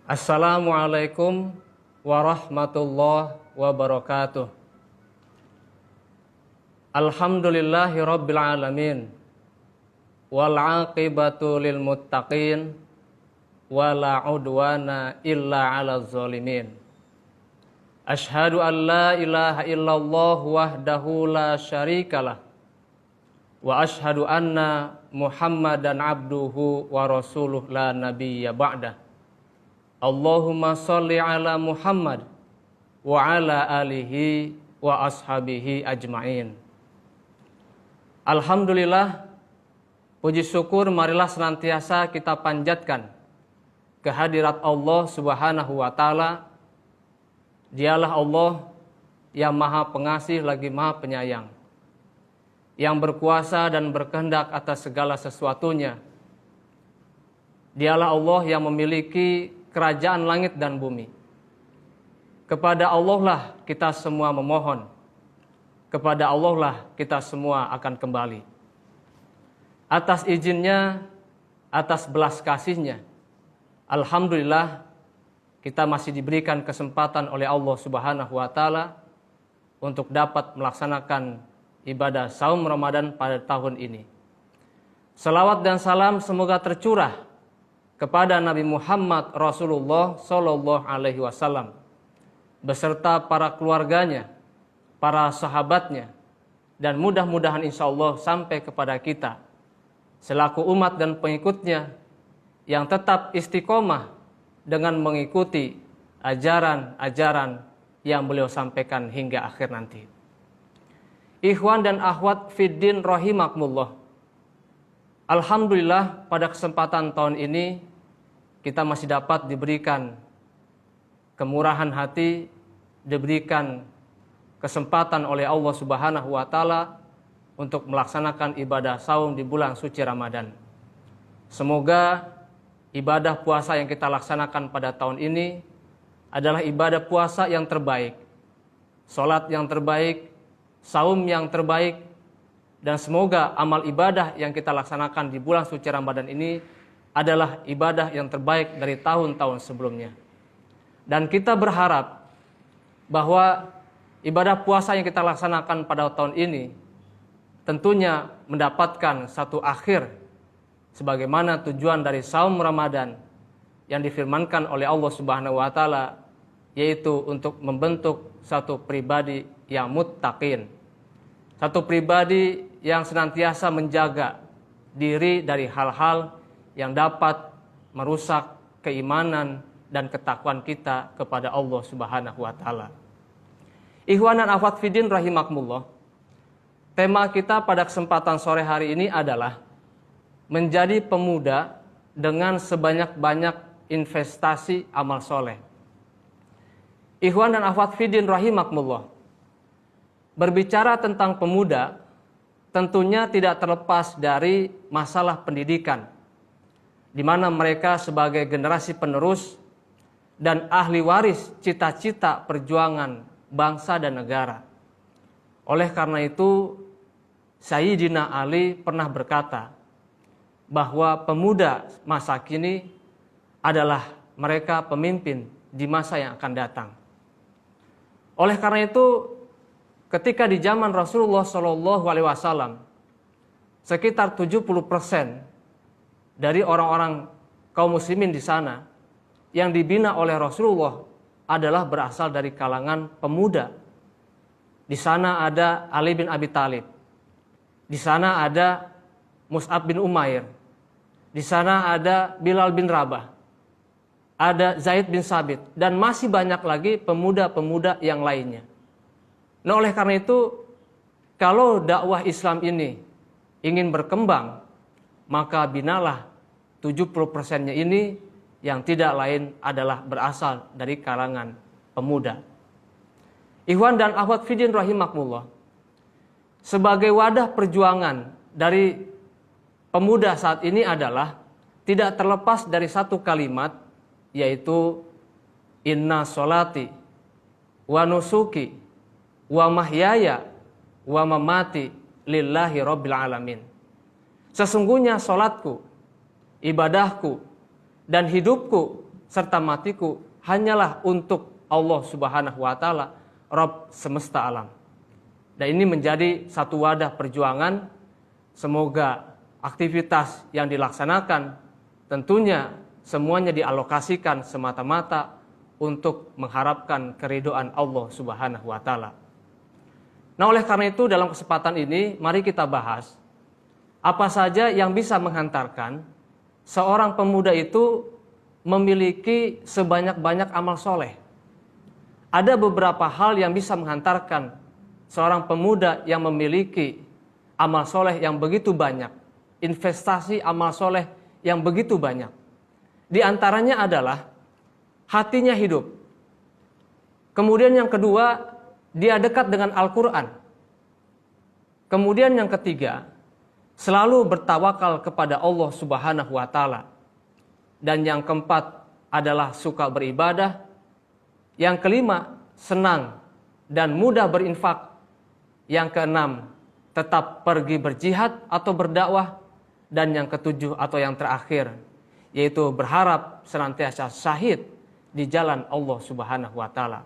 Assalamualaikum warahmatullahi wabarakatuh. Alhamdulillahi rabbil alamin. Wal aqibatu lil muttaqin. Wala udwana illa 'alal zalimin. Asyhadu an la ilaha illallah wahdahu la syarikalah. Wa asyhadu anna Muhammadan abduhu wa rasuluh la nabiyya ba'dah. Allahumma sholli ala Muhammad wa ala alihi wa ashabihi ajma'in. Alhamdulillah, puji syukur marilah senantiasa kita panjatkan kehadirat Allah Subhanahu wa taala. Dialah Allah yang Maha Pengasih lagi Maha Penyayang, yang berkuasa dan berkehendak atas segala sesuatunya. Dialah Allah yang memiliki kerajaan langit dan bumi. Kepada Allah lah kita semua memohon. Kepada Allah lah kita semua akan kembali. Atas izinnya, atas belas kasihnya, alhamdulillah kita masih diberikan kesempatan oleh Allah Subhanahu wa taala untuk dapat melaksanakan ibadah saum Ramadan pada tahun ini. Salawat dan salam semoga tercurah kepada Nabi Muhammad Rasulullah Sallallahu Alaihi Wasallam beserta para keluarganya, para sahabatnya, dan mudah-mudahan insya Allah sampai kepada kita selaku umat dan pengikutnya yang tetap istiqomah dengan mengikuti ajaran-ajaran yang beliau sampaikan hingga akhir nanti. Ikhwan dan akhwat fiddin rahimakumullah. Alhamdulillah pada kesempatan tahun ini kita masih dapat diberikan kemurahan hati, diberikan kesempatan oleh Allah Subhanahu wa taala untuk melaksanakan ibadah saum di bulan suci Ramadan. Semoga ibadah puasa yang kita laksanakan pada tahun ini adalah ibadah puasa yang terbaik, salat yang terbaik, saum yang terbaik, dan semoga amal ibadah yang kita laksanakan di bulan suci Ramadan ini adalah ibadah yang terbaik dari tahun-tahun sebelumnya. Dan kita berharap bahwa ibadah puasa yang kita laksanakan pada tahun ini tentunya mendapatkan satu akhir sebagaimana tujuan dari saum Ramadan yang difirmankan oleh Allah Subhanahu wa taala, yaitu untuk membentuk satu pribadi yang muttaqin. Satu pribadi yang senantiasa menjaga diri dari hal-hal yang dapat merusak keimanan dan ketakwaan kita kepada Allah Subhanahu wa taala. Ikhwan dan akhwat fiddin rahimakumullah. Tema kita pada kesempatan sore hari ini adalah menjadi pemuda dengan sebanyak-banyak investasi amal soleh. Ikhwan dan akhwat fiddin rahimakumullah. Berbicara tentang pemuda, tentunya tidak terlepas dari masalah pendidikan, di mana mereka sebagai generasi penerus dan ahli waris cita-cita perjuangan bangsa dan negara. Oleh karena itu, Sayyidina Ali pernah berkata bahwa pemuda masa kini adalah mereka pemimpin di masa yang akan datang. Oleh karena itu, ketika di zaman Rasulullah SAW, sekitar 70% dari orang-orang kaum muslimin di sana yang dibina oleh Rasulullah adalah berasal dari kalangan pemuda. Di sana ada Ali bin Abi Thalib, di sana ada Mus'ab bin Umair, di sana ada Bilal bin Rabah, ada Zaid bin Sabit, dan masih banyak lagi pemuda-pemuda yang lainnya. Nah, oleh karena itu, kalau dakwah Islam ini ingin berkembang, maka binalah 70%-nya ini yang tidak lain adalah berasal dari kalangan pemuda. Ikhwan dan akhwat fiddin rahimakumullah. Sebagai wadah perjuangan dari pemuda saat ini adalah tidak terlepas dari satu kalimat, yaitu inna sholati wa nusuki wa mahyaya wa mamati lillahi rabbil alamin. Sesungguhnya sholatku, ibadahku, dan hidupku serta matiku hanyalah untuk Allah Subhanahu wa taala, Rabb semesta alam. Dan ini menjadi satu wadah perjuangan. Semoga aktivitas yang dilaksanakan tentunya semuanya dialokasikan semata-mata untuk mengharapkan keridhaan Allah Subhanahu wa taala. Nah, oleh karena itu dalam kesempatan ini mari kita bahas apa saja yang bisa menghantarkan seorang pemuda itu memiliki sebanyak-banyak amal soleh. Ada beberapa hal yang bisa menghantarkan seorang pemuda yang memiliki amal soleh yang begitu banyak, investasi amal soleh yang begitu banyak. Di antaranya adalah hatinya hidup. Kemudian yang kedua, dia dekat dengan Al-Quran. Kemudian yang ketiga, selalu bertawakal kepada Allah Subhanahu wa taala. Dan yang keempat adalah suka beribadah. Yang kelima, senang dan mudah berinfak. Yang keenam, tetap pergi berjihad atau berdakwah. Dan yang ketujuh atau yang terakhir, yaitu berharap senantiasa syahid di jalan Allah Subhanahu wa taala.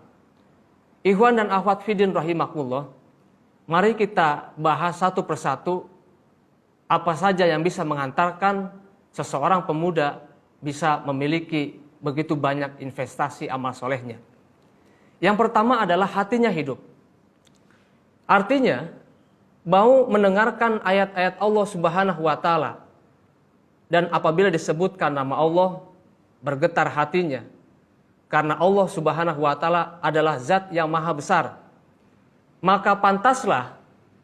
Ikhwan dan akhwat fiddin rahimakumullah, mari kita bahas satu persatu apa saja yang bisa menghantarkan seseorang pemuda bisa memiliki begitu banyak investasi amal solehnya. Yang pertama adalah hatinya hidup. Artinya, mau mendengarkan ayat-ayat Allah Subhanahu wa taala, dan apabila disebutkan nama Allah, bergetar hatinya. Karena Allah Subhanahu wa taala adalah zat yang maha besar. Maka pantaslah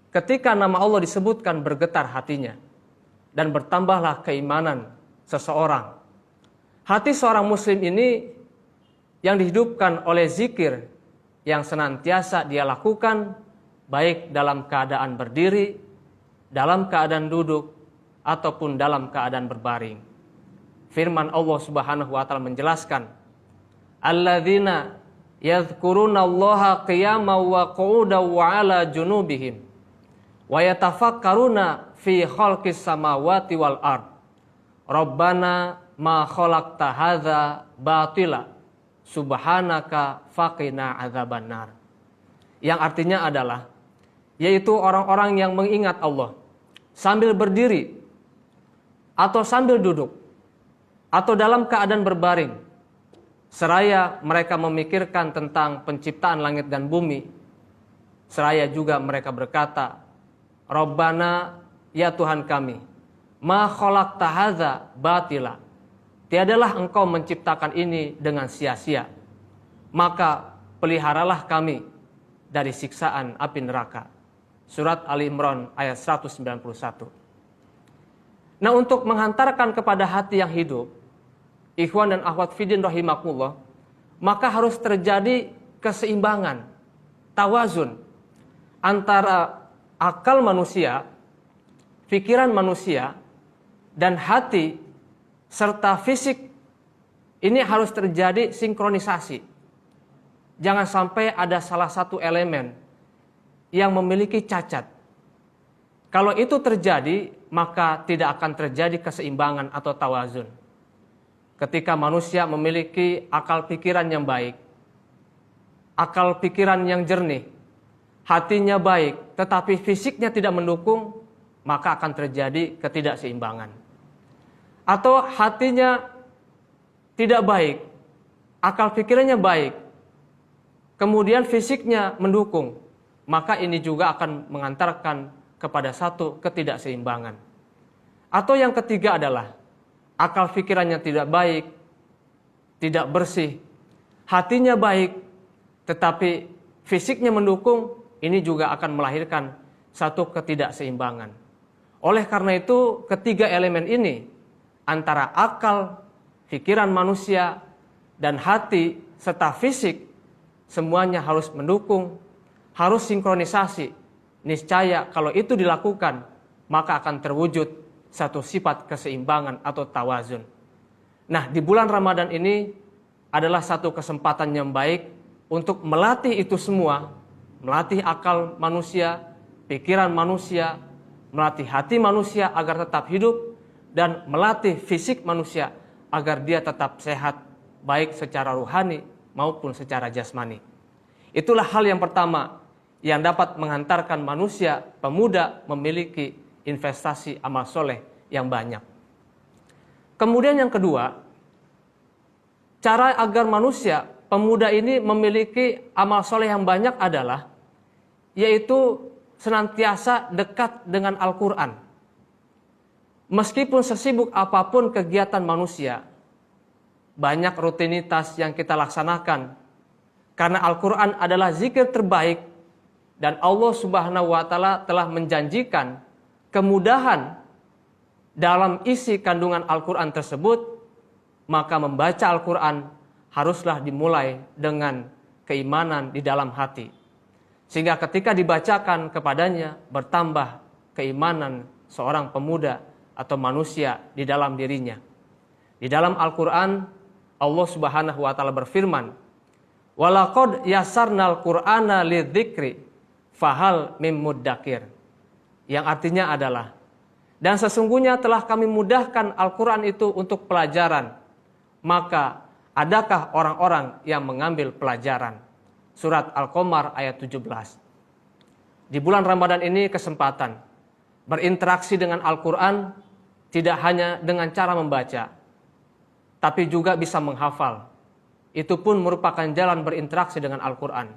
ketika nama Allah disebutkan bergetar hatinya. Dan bertambahlah keimanan seseorang. Hati seorang muslim ini yang dihidupkan oleh zikir yang senantiasa dia lakukan, baik dalam keadaan berdiri, dalam keadaan duduk, ataupun dalam keadaan berbaring. Firman Allah Subhanahu wa taala menjelaskan, alladzina yadhkurunallaha qiyaman wa qu'udan wa 'ala junubihim wa yatafakkaruna fi khalqis samawati wal ard. Rabbana ma khalaqta hadza batila subhanaka faqina adzabannar. Yang artinya adalah yaitu orang-orang yang mengingat Allah sambil berdiri atau sambil duduk atau dalam keadaan berbaring, seraya mereka memikirkan tentang penciptaan langit dan bumi, seraya juga mereka berkata, Rabbana, ya Tuhan kami, ma khalaqta hadza batila, tiadalah engkau menciptakan ini dengan sia-sia, maka peliharalah kami dari siksaan api neraka. Surat Ali Imran ayat 191. Nah, untuk menghantarkan kepada hati yang hidup, ikhwan dan akhwat fiddin rahimakumullah, maka harus terjadi keseimbangan, tawazun antara akal manusia, pikiran manusia, dan hati serta fisik. Ini harus terjadi sinkronisasi. Jangan sampai ada salah satu elemen yang memiliki cacat. Kalau itu terjadi, maka tidak akan terjadi keseimbangan atau tawazun. Ketika manusia memiliki akal pikiran yang baik, akal pikiran yang jernih, hatinya baik, tetapi fisiknya tidak mendukung, maka akan terjadi ketidakseimbangan. Atau hatinya tidak baik, akal pikirannya baik, kemudian fisiknya mendukung, maka ini juga akan mengantarkan kepada satu ketidakseimbangan. Atau yang ketiga adalah akal pikirannya tidak baik, tidak bersih, hatinya baik, tetapi fisiknya mendukung, ini juga akan melahirkan satu ketidakseimbangan. Oleh karena itu, ketiga elemen ini, antara akal, pikiran manusia, dan hati, serta fisik, semuanya harus mendukung, harus sinkronisasi. Niscaya kalau itu dilakukan, maka akan terwujud satu sifat keseimbangan atau tawazun. Nah, di bulan Ramadan ini adalah satu kesempatan yang baik untuk melatih itu semua, melatih akal manusia, pikiran manusia, melatih hati manusia agar tetap hidup, dan melatih fisik manusia agar dia tetap sehat baik secara ruhani maupun secara jasmani. Itulah hal yang pertama yang dapat menghantarkan manusia pemuda memiliki investasi amal soleh yang banyak. Kemudian yang kedua, cara agar manusia pemuda ini memiliki amal soleh yang banyak adalah yaitu senantiasa dekat dengan Al-Quran. Meskipun sesibuk apapun kegiatan manusia, banyak rutinitas yang kita laksanakan, karena Al-Quran adalah zikir terbaik, dan Allah Subhanahu wa Ta'ala telah menjanjikan kemudahan dalam isi kandungan Al-Quran tersebut, maka membaca Al-Quran haruslah dimulai dengan keimanan di dalam hati. Sehingga ketika dibacakan kepadanya, bertambah keimanan seorang pemuda atau manusia di dalam dirinya. Di dalam Al-Quran, Allah Subhanahu wa Ta'ala berfirman, "Walaqad yasarnal Qur'ana lidzikri fahal mim muddakir." Yang artinya adalah, dan sesungguhnya telah kami mudahkan Al-Quran itu untuk pelajaran, maka adakah orang-orang yang mengambil pelajaran? Surat Al-Qamar ayat 17. Di bulan Ramadan ini kesempatan berinteraksi dengan Al-Quran tidak hanya dengan cara membaca, tapi juga bisa menghafal. Itu pun merupakan jalan berinteraksi dengan Al-Quran.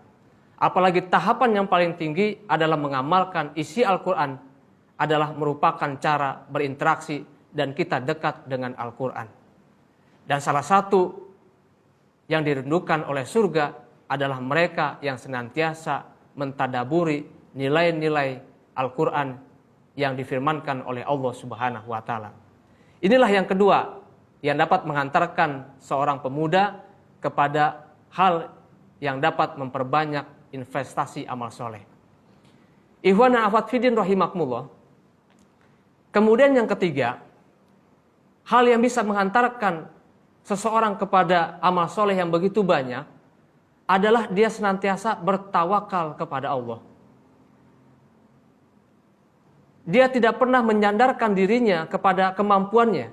Apalagi tahapan yang paling tinggi adalah mengamalkan isi Al-Quran adalah merupakan cara berinteraksi dan kita dekat dengan Al-Quran. Dan salah satu yang dirindukan oleh surga adalah mereka yang senantiasa mentadaburi nilai-nilai Al-Quran yang difirmankan oleh Allah Subhanahu wa Ta'ala. Inilah yang kedua yang dapat menghantarkan seorang pemuda kepada hal yang dapat memperbanyak investasi amal soleh. Ikhwan dan akhwat fiddin rahimakumullah. Kemudian yang ketiga, hal yang bisa menghantarkan seseorang kepada amal soleh yang begitu banyak adalah dia senantiasa bertawakal kepada Allah. Dia tidak pernah menyandarkan dirinya kepada kemampuannya.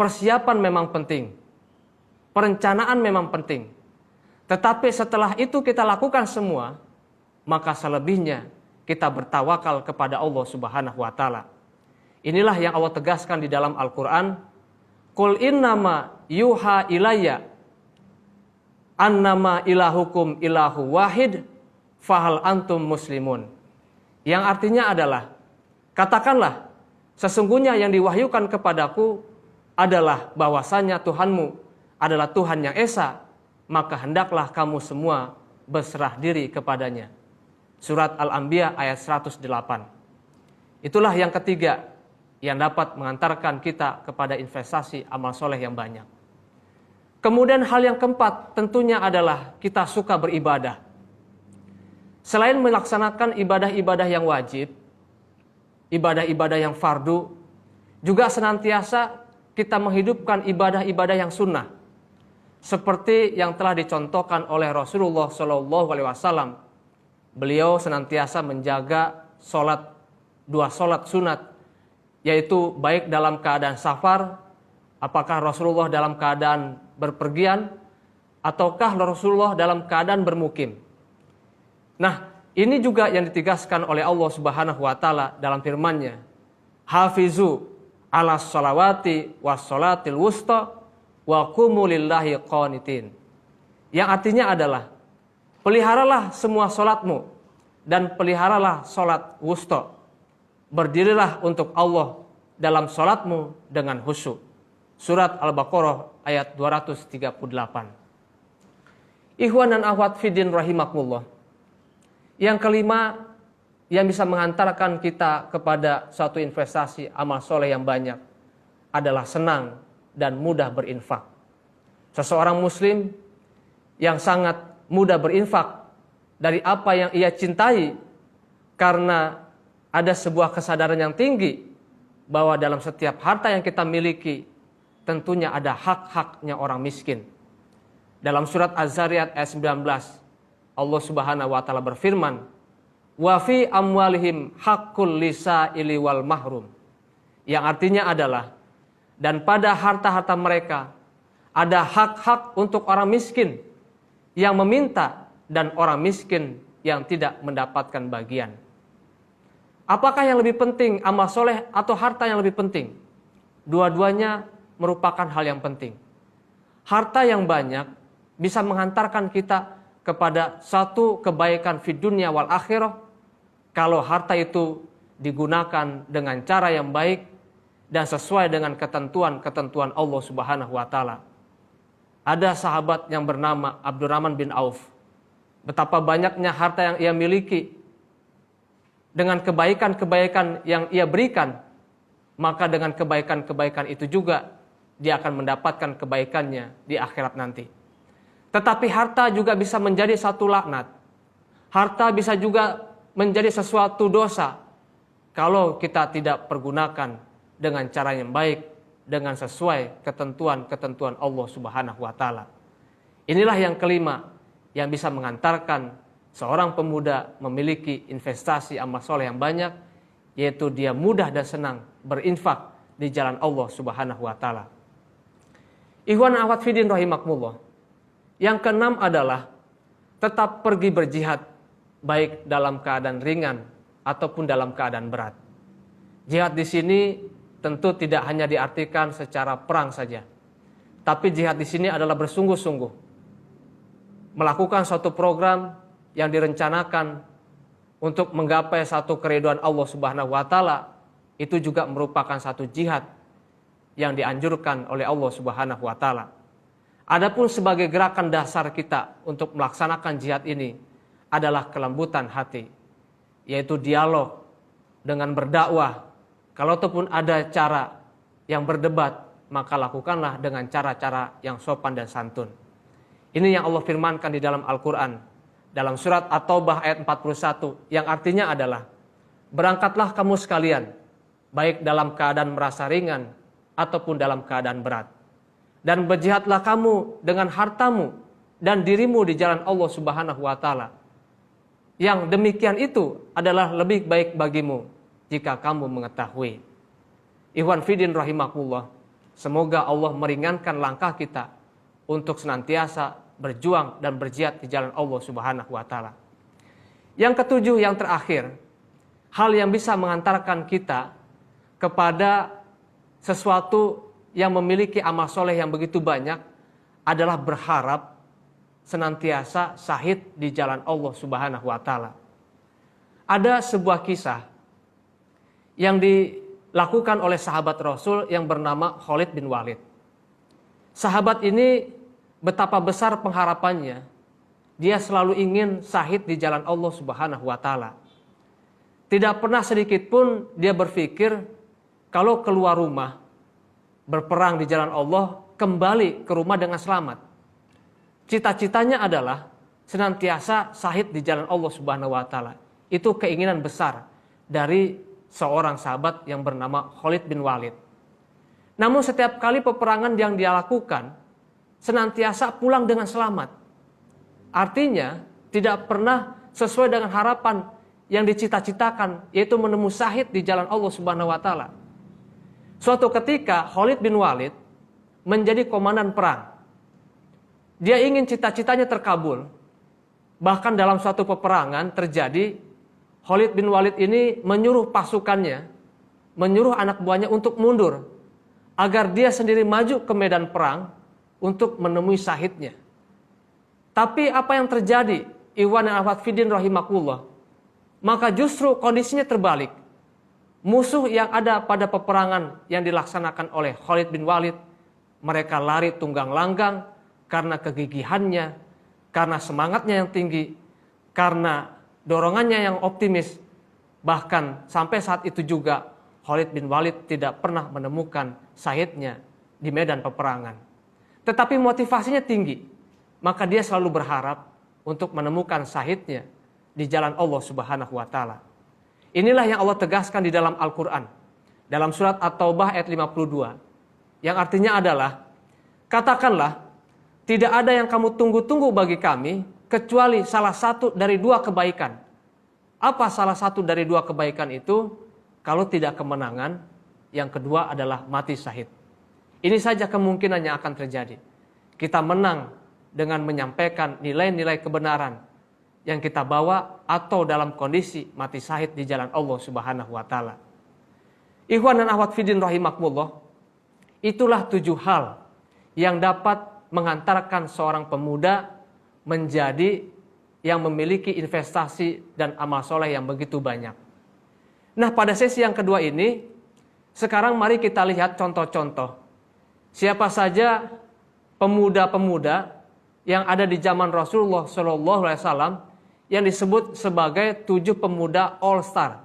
Persiapan memang penting, perencanaan memang penting. Tetapi setelah itu kita lakukan semua, maka selebihnya kita bertawakal kepada Allah Subhanahu wa Ta'ala. Inilah yang Allah tegaskan di dalam Al-Quran, "Qul innama yuha ilayya annama ilahukum ilahu wahid fahal antum muslimun." Yang artinya adalah, katakanlah, sesungguhnya yang diwahyukan kepadaku adalah bahwasanya Tuhanmu adalah Tuhan yang esa, maka hendaklah kamu semua berserah diri kepadanya. Surat Al-Anbiya ayat 108. Itulah yang ketiga yang dapat mengantarkan kita kepada investasi amal soleh yang banyak. Kemudian hal yang keempat tentunya adalah kita suka beribadah. Selain melaksanakan ibadah-ibadah yang wajib, ibadah-ibadah yang fardu, juga senantiasa kita menghidupkan ibadah-ibadah yang sunnah. Seperti yang telah dicontohkan oleh Rasulullah SAW. Beliau senantiasa menjaga dua solat sunat, yaitu baik dalam keadaan safar, apakah Rasulullah dalam keadaan berpergian, ataukah Rasulullah dalam keadaan bermukim. Nah, ini juga yang ditegaskan oleh Allah Subhanahu wa Ta'ala dalam firman-Nya, "Hafizu 'alas sholawati was sholatil wusta wa qumu lillahi qanitin." Yang artinya adalah, peliharalah semua solatmu dan peliharalah solat wusta. Berdirilah untuk Allah dalam solatmu dengan khusyuk. Surat Al-Baqarah ayat 238. Ikhwan dan akhwat fiddin rahimakumullah. Yang kelima yang bisa mengantarkan kita kepada suatu investasi amal soleh yang banyak adalah senang dan mudah berinfak. Seseorang muslim yang sangat mudah berinfak dari apa yang ia cintai, karena ada sebuah kesadaran yang tinggi bahwa dalam setiap harta yang kita miliki tentunya ada hak-haknya orang miskin. Dalam surat Az-Zariyat ayat 19, Allah Subhanahu wa Ta'ala berfirman, "Wa fi amwalihim haqqul lisaili wal mahrum." Yang artinya adalah, dan pada harta-harta mereka Ada hak-hak untuk orang miskin yang meminta dan orang miskin yang tidak mendapatkan bagian. Apakah yang lebih penting, amal soleh atau harta yang lebih penting? Dua-duanya merupakan hal yang penting. Harta yang banyak bisa menghantarkan kita kepada satu kebaikan fid dunya wal akhirah kalau harta itu digunakan dengan cara yang baik dan sesuai dengan ketentuan-ketentuan Allah Subhanahu wa taala. Ada sahabat yang bernama Abdurrahman bin Auf. Betapa banyaknya harta yang ia miliki. Dengan kebaikan-kebaikan yang ia berikan, maka dengan kebaikan-kebaikan itu juga dia akan mendapatkan kebaikannya di akhirat nanti. Tetapi harta juga bisa menjadi satu laknat. Harta bisa juga menjadi sesuatu dosa kalau kita tidak pergunakan dengan cara yang baik, dengan sesuai ketentuan-ketentuan Allah Subhanahu wa taala. Inilah yang kelima yang bisa mengantarkan seorang pemuda memiliki investasi amal soleh yang banyak, yaitu dia mudah dan senang berinfak di jalan Allah Subhanahu wa taala. Ikhwan akhwat fiddin rahimakumullah. Yang keenam adalah tetap pergi berjihad baik dalam keadaan ringan ataupun dalam keadaan berat. Jihad di sini tentu tidak hanya diartikan secara perang saja. Tapi jihad di sini adalah bersungguh-sungguh melakukan suatu program yang direncanakan untuk menggapai satu keridhaan Allah Subhanahu wa taala. Itu juga merupakan satu jihad yang dianjurkan oleh Allah Subhanahu wa taala. Adapun sebagai gerakan dasar kita untuk melaksanakan jihad ini adalah kelembutan hati, yaitu dialog dengan berdakwah. Kalau ataupun ada cara yang berdebat, maka lakukanlah dengan cara-cara yang sopan dan santun. Ini yang Allah firmankan di dalam Al-Quran, dalam surat At-Taubah ayat 41, yang artinya adalah, berangkatlah kamu sekalian, baik dalam keadaan merasa ringan, ataupun dalam keadaan berat. Dan berjihadlah kamu dengan hartamu dan dirimu di jalan Allah Subhanahu wa taala. Yang demikian itu adalah lebih baik bagimu jika kamu mengetahui. Ikhwan fiddin rahimakumullah, semoga Allah meringankan langkah kita untuk senantiasa berjuang dan berjihad di jalan Allah Subhanahu wa taala. Yang ketujuh, yang terakhir, hal yang bisa mengantarkan kita kepada sesuatu yang memiliki amal soleh yang begitu banyak adalah berharap senantiasa syahid di jalan Allah Subhanahu wa taala. Ada sebuah kisah yang dilakukan oleh sahabat Rasul yang bernama Khalid bin Walid. Sahabat ini betapa besar pengharapannya. Dia selalu ingin syahid di jalan Allah Subhanahu wa taala. Tidak pernah sedikit pun dia berpikir kalau keluar rumah berperang di jalan Allah, kembali ke rumah dengan selamat. Cita-citanya adalah senantiasa syahid di jalan Allah Subhanahu wa taala. Itu keinginan besar dari seorang sahabat yang bernama Khalid bin Walid. Namun setiap kali peperangan yang dia lakukan, senantiasa pulang dengan selamat. Artinya tidak pernah sesuai dengan harapan yang dicita-citakan, yaitu menemui syahid di jalan Allah Subhanahu wa taala. Suatu ketika Khalid bin Walid menjadi komandan perang. Dia ingin cita-citanya terkabul. Bahkan dalam suatu peperangan terjadi, Khalid bin Walid ini menyuruh pasukannya, menyuruh anak buahnya untuk mundur, agar dia sendiri maju ke medan perang untuk menemui syahidnya. Tapi apa yang terjadi? Ikhwan dan akhwat fiddin rahimakumullah. Maka justru kondisinya terbalik. Musuh yang ada pada peperangan yang dilaksanakan oleh Khalid bin Walid, mereka lari tunggang langgang karena kegigihannya, karena semangatnya yang tinggi, karena dorongannya yang optimis. Bahkan sampai saat itu juga Khalid bin Walid tidak pernah menemukan syahidnya di medan peperangan. Tetapi motivasinya tinggi, maka dia selalu berharap untuk menemukan syahidnya di jalan Allah Subhanahu wa taala. Inilah yang Allah tegaskan di dalam Al-Quran, dalam surat At-Taubah ayat 52, yang artinya adalah, katakanlah, tidak ada yang kamu tunggu-tunggu bagi kami, kecuali salah satu dari dua kebaikan. Apa salah satu dari dua kebaikan itu? Kalau tidak kemenangan, yang kedua adalah mati syahid. Ini saja kemungkinan yang akan terjadi. kita menang dengan menyampaikan nilai-nilai kebenaran yang kita bawa atau dalam kondisi mati syahid di jalan Allah Subhanahu wa taala. Ikhwan dan akhwat fiddin rahimakumullah, itulah 7 hal yang dapat menghantarkan seorang pemuda menjadi yang memiliki investasi dan amal soleh yang begitu banyak. Nah, pada sesi yang kedua ini, sekarang mari kita lihat contoh-contoh. Siapa saja pemuda-pemuda yang ada di zaman Rasulullah SAW yang disebut sebagai 7 pemuda All Star,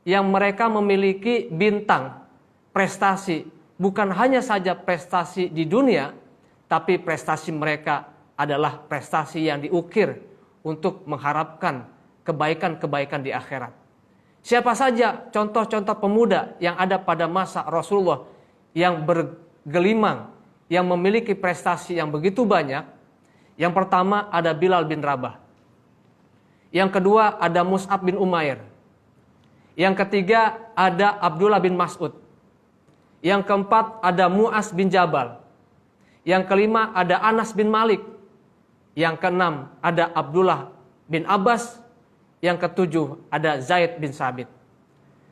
yang mereka memiliki bintang prestasi, bukan hanya saja prestasi di dunia, tapi prestasi mereka adalah prestasi yang diukir untuk mengharapkan kebaikan-kebaikan di akhirat. Siapa saja contoh-contoh pemuda yang ada pada masa Rasulullah yang bergelimang, yang memiliki prestasi yang begitu banyak? Yang pertama ada Bilal bin Rabah. Yang kedua ada Mus'ab bin Umair. Yang ketiga ada Abdullah bin Mas'ud. Yang keempat ada Mu'az bin Jabal. Yang kelima ada Anas bin Malik. Yang keenam ada Abdullah bin Abbas. Yang ketujuh ada Zaid bin Sabit.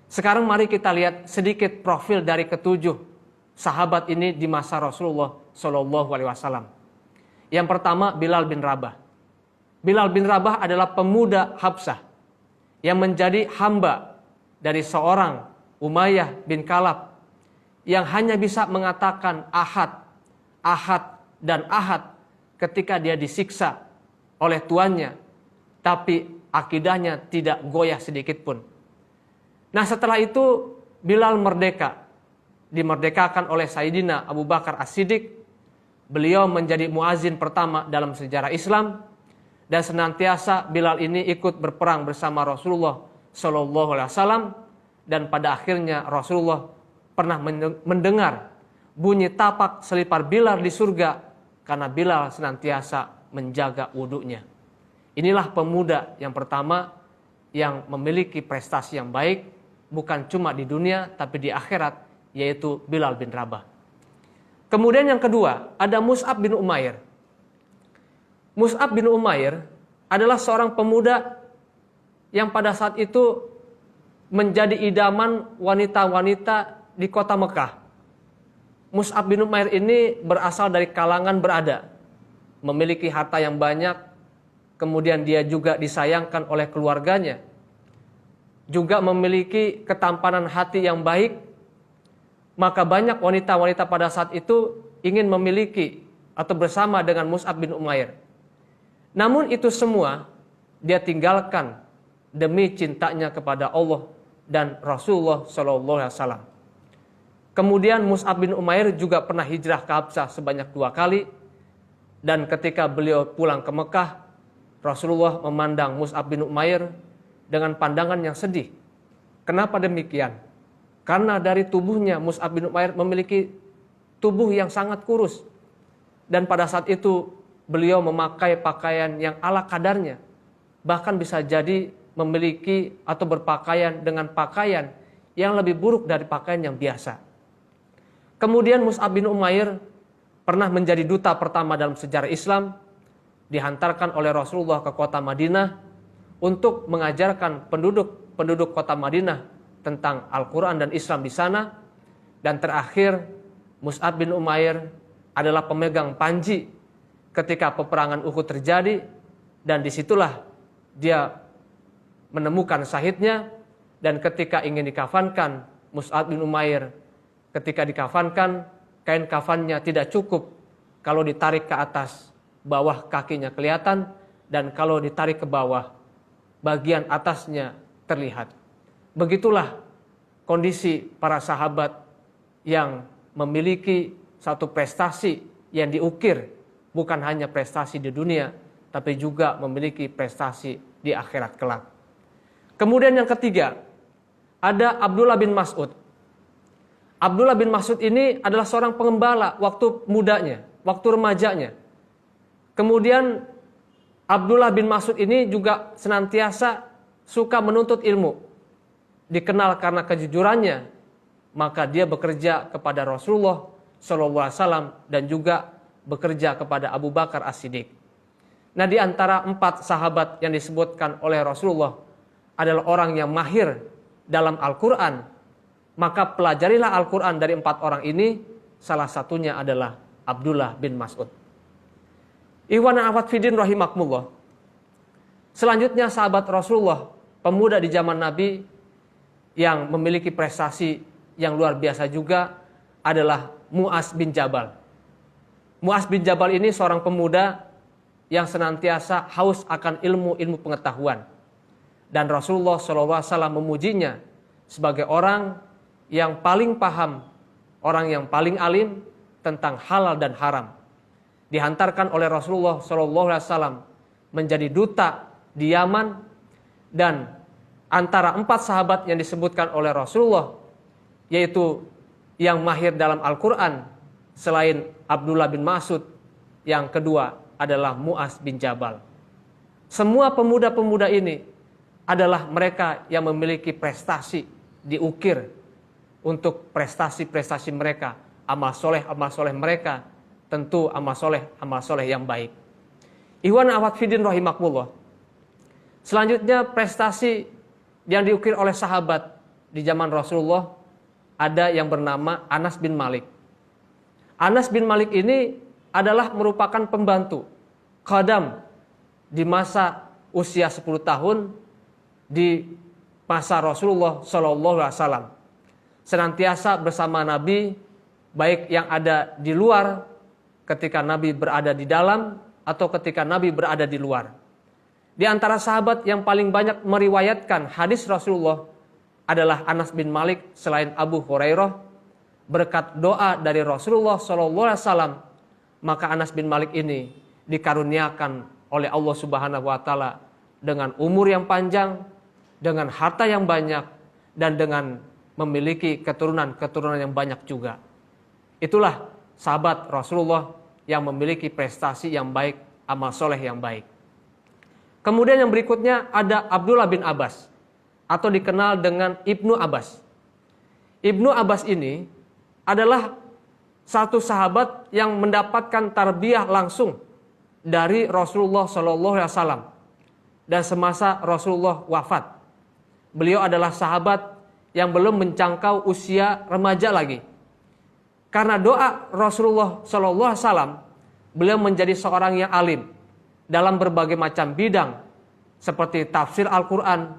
Sekarang mari kita lihat sedikit profil dari ketujuh sahabat ini di masa Rasulullah SAW. Yang pertama Bilal bin Rabah. Bilal bin Rabah adalah pemuda Habsah yang menjadi hamba dari seorang Umayyah bin Kalab yang hanya bisa mengatakan ahad, ahad, dan ahad ketika dia disiksa oleh tuannya, tapi akidahnya tidak goyah sedikit pun. Nah, setelah itu Bilal merdeka, dimerdekakan oleh Sayyidina Abu Bakar As-Siddiq. Beliau menjadi muazin pertama dalam sejarah Islam. Dan senantiasa Bilal ini ikut berperang bersama Rasulullah SAW. Dan pada akhirnya Rasulullah pernah mendengar bunyi tapak selipar Bilal di surga karena Bilal senantiasa menjaga wudunya. Inilah pemuda yang pertama yang memiliki prestasi yang baik, bukan cuma di dunia tapi di akhirat, yaitu Bilal bin Rabah. Kemudian yang kedua ada Mus'ab bin Umair. Mus'ab bin Umair adalah seorang pemuda yang pada saat itu menjadi idaman wanita-wanita di kota Mekah. Mus'ab bin Umair ini berasal dari kalangan berada, memiliki harta yang banyak, kemudian dia juga disayangkan oleh keluarganya, juga memiliki ketampanan hati yang baik. Maka banyak wanita-wanita pada saat itu ingin memiliki atau bersama dengan Mus'ab bin Umair. Namun itu semua dia tinggalkan demi cintanya kepada Allah dan Rasulullah SAW. Kemudian Mus'ab bin Umair juga pernah hijrah ke Habsah sebanyak 2 kali. Dan ketika beliau pulang ke Mekah, Rasulullah memandang Mus'ab bin Umair dengan pandangan yang sedih. Kenapa demikian? Karena dari tubuhnya Mus'ab bin Umair memiliki tubuh yang sangat kurus. Dan pada saat itu beliau memakai pakaian yang ala kadarnya. Bahkan bisa jadi memiliki atau berpakaian dengan pakaian yang lebih buruk dari pakaian yang biasa. Kemudian Mus'ab bin Umair pernah menjadi duta pertama dalam sejarah Islam. Dihantarkan oleh Rasulullah ke kota Madinah untuk mengajarkan penduduk kota Madinah tentang Al-Quran dan Islam di sana. Dan terakhir Mus'ab bin Umair adalah pemegang panji ketika peperangan Uhud terjadi, dan disitulah dia menemukan syahidnya. Dan ketika ingin dikafankan Mus'ab bin Umair, ketika dikafankan, kain kafannya tidak cukup kalau ditarik ke atas, bawah kakinya kelihatan, dan kalau ditarik ke bawah, bagian atasnya terlihat. Begitulah kondisi para sahabat yang memiliki satu prestasi yang diukir, bukan hanya prestasi di dunia, tapi juga memiliki prestasi di akhirat kelak. Kemudian yang ketiga, ada Abdullah bin Mas'ud. Abdullah bin Mas'ud ini adalah seorang pengembala waktu mudanya, waktu remajanya. Kemudian Abdullah bin Mas'ud ini juga senantiasa suka menuntut ilmu. Dikenal karena kejujurannya, maka dia bekerja kepada Rasulullah SAW dan juga bekerja kepada Abu Bakar As-Siddiq. Nah, di antara 4 sahabat yang disebutkan oleh Rasulullah adalah orang yang mahir dalam Al-Quran, maka pelajarilah Al-Quran dari 4 orang ini, salah satunya adalah Abdullah bin Mas'ud. Ikhwan dan akhwat fiddin rahimakumullah. Selanjutnya sahabat Rasulullah, pemuda di zaman Nabi yang memiliki prestasi yang luar biasa juga adalah Mu'az bin Jabal. Mu'az bin Jabal ini seorang pemuda yang senantiasa haus akan ilmu pengetahuan. Dan Rasulullah SAW memujinya sebagai orang yang paling paham, orang yang paling alim tentang halal dan haram. Dihantarkan oleh Rasulullah SAW menjadi duta di Yaman, dan antara 4 sahabat yang disebutkan oleh Rasulullah, yaitu yang mahir dalam Al-Quran selain Abdullah bin Mas'ud, yang kedua adalah Mu'az bin Jabal. Semua pemuda-pemuda ini adalah mereka yang memiliki prestasi, diukir untuk prestasi-prestasi mereka, amal soleh mereka, tentu amal soleh yang baik. Ikhwan akhwat fiddin rahimakumullah. Selanjutnya prestasi yang diukir oleh sahabat di zaman Rasulullah, ada yang bernama Anas bin Malik. Anas bin Malik ini adalah merupakan pembantu khadam di masa usia 10 tahun di masa Rasulullah SAW. Senantiasa bersama Nabi, baik yang ada di luar ketika Nabi berada di dalam atau ketika Nabi berada di luar. Di antara sahabat yang paling banyak meriwayatkan hadis Rasulullah adalah Anas bin Malik selain Abu Hurairah. Berkat doa dari Rasulullah SAW, maka Anas bin Malik ini dikaruniakan oleh Allah Subhanahu wa Ta'ala dengan umur yang panjang, dengan harta yang banyak, dan dengan memiliki keturunan yang banyak juga. Itulah sahabat Rasulullah yang memiliki prestasi yang baik, amal soleh yang baik. Kemudian yang berikutnya ada Abdullah bin Abbas, atau dikenal dengan Ibnu Abbas. Ibnu Abbas ini adalah satu sahabat yang mendapatkan tarbiyah langsung dari Rasulullah SAW. Dan semasa Rasulullah wafat, beliau adalah sahabat yang belum menjangkau usia remaja lagi. Karena doa Rasulullah SAW, beliau menjadi seorang yang alim dalam berbagai macam bidang, seperti tafsir Al-Quran,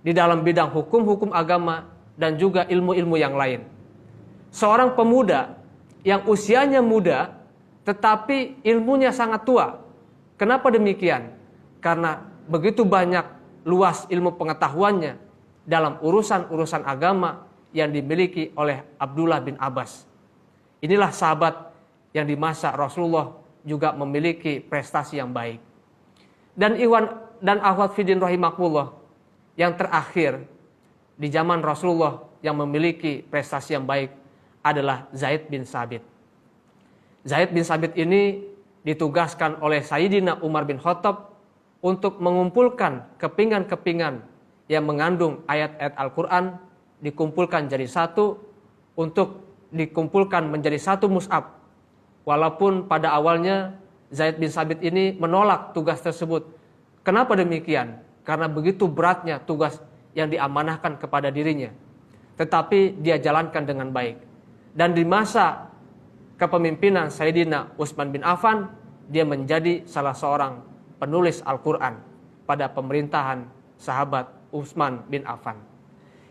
di dalam bidang hukum-hukum agama, dan juga ilmu-ilmu yang lain. Seorang pemuda yang usianya muda, tetapi ilmunya sangat tua. Kenapa demikian? Karena begitu banyak luas ilmu pengetahuannya dalam urusan-urusan agama yang dimiliki oleh Abdullah bin Abbas. Inilah sahabat yang di masa Rasulullah juga memiliki prestasi yang baik. Dan ikhwan dan akhwat fiddin rahimakumullah, yang terakhir di zaman Rasulullah yang memiliki prestasi yang baik adalah Zaid bin Sabit. Zaid bin Sabit ini ditugaskan oleh Sayyidina Umar bin Khattab untuk mengumpulkan kepingan-kepingan yang mengandung ayat-ayat Al-Quran, dikumpulkan jadi satu, untuk dikumpulkan menjadi satu mushaf. Walaupun pada awalnya Zaid bin Sabit ini menolak tugas tersebut. Kenapa demikian? Karena begitu beratnya tugas yang diamanahkan kepada dirinya. Tetapi dia jalankan dengan baik. Dan di masa kepemimpinan Sayyidina Utsman bin Affan, dia menjadi salah seorang penulis Al-Quran pada pemerintahan sahabat Utsman bin Affan.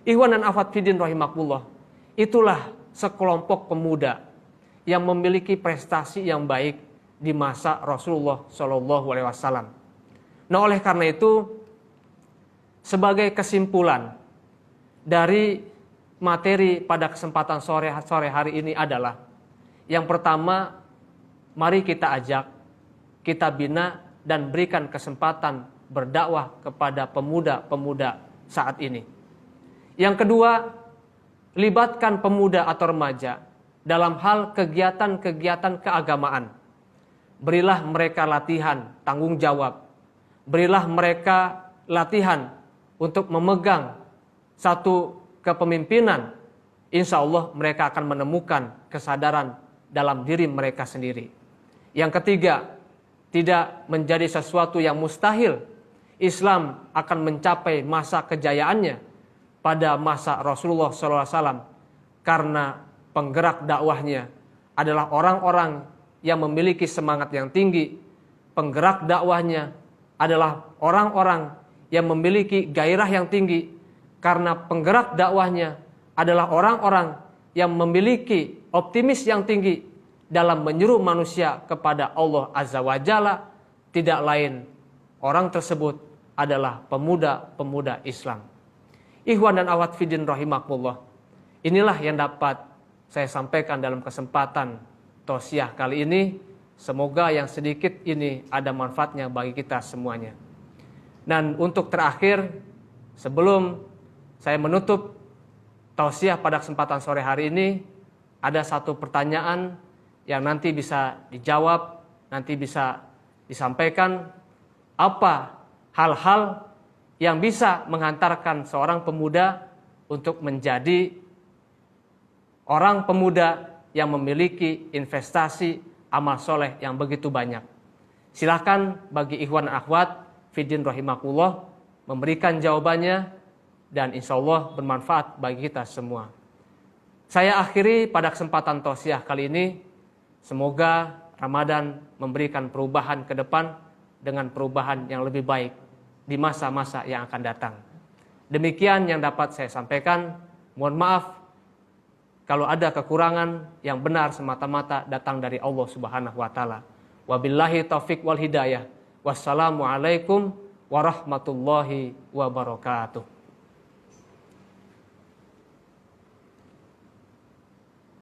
Ikhwan dan akhwat fiddin rahimakumullah, itulah sekelompok pemuda yang memiliki prestasi yang baik di masa Rasulullah SAW. Nah, oleh karena itu, sebagai kesimpulan dari materi pada kesempatan sore hari ini adalah, yang pertama, mari kita ajak, kita bina dan berikan kesempatan berdakwah kepada pemuda-pemuda saat ini. Yang kedua, libatkan pemuda atau remaja dalam hal kegiatan-kegiatan keagamaan. Berilah mereka latihan tanggung jawab. Berilah mereka latihan untuk memegang satu kepemimpinan. Insya Allah mereka akan menemukan kesadaran dalam diri mereka sendiri. Yang ketiga, tidak menjadi sesuatu yang mustahil Islam akan mencapai masa kejayaannya pada masa Rasulullah SAW, karena penggerak dakwahnya adalah orang-orang yang memiliki semangat yang tinggi. Penggerak dakwahnya adalah orang-orang yang memiliki gairah yang tinggi, karena penggerak dakwahnya adalah orang-orang yang memiliki optimis yang tinggi dalam menyuruh manusia kepada Allah Azza wa Jalla. Tidak lain, orang tersebut adalah pemuda-pemuda Islam. Ikhwan dan akhwat fiddin rahimakumullah, inilah yang dapat saya sampaikan dalam kesempatan tausiah kali ini. Semoga yang sedikit ini ada manfaatnya bagi kita semuanya. Dan untuk terakhir, sebelum saya menutup tausiah pada kesempatan sore hari ini, ada satu pertanyaan yang nanti bisa dijawab, nanti bisa disampaikan. Apa hal-hal yang bisa menghantarkan seorang pemuda untuk menjadi orang pemuda yang memiliki investasi amal soleh yang begitu banyak? Silahkan bagi ikhwan dan akhwat fiddin rahimakumullah memberikan jawabannya, dan insya Allah bermanfaat bagi kita semua. Saya akhiri pada kesempatan tausiah kali ini. Semoga Ramadan memberikan perubahan ke depan dengan perubahan yang lebih baik di masa-masa yang akan datang. Demikian yang dapat saya sampaikan. Mohon maaf kalau ada kekurangan, yang benar semata-mata datang dari Allah Subhanahu wa taala. Wabillahi taufik wal hidayah. Wassalamualaikum warahmatullahi wabarakatuh.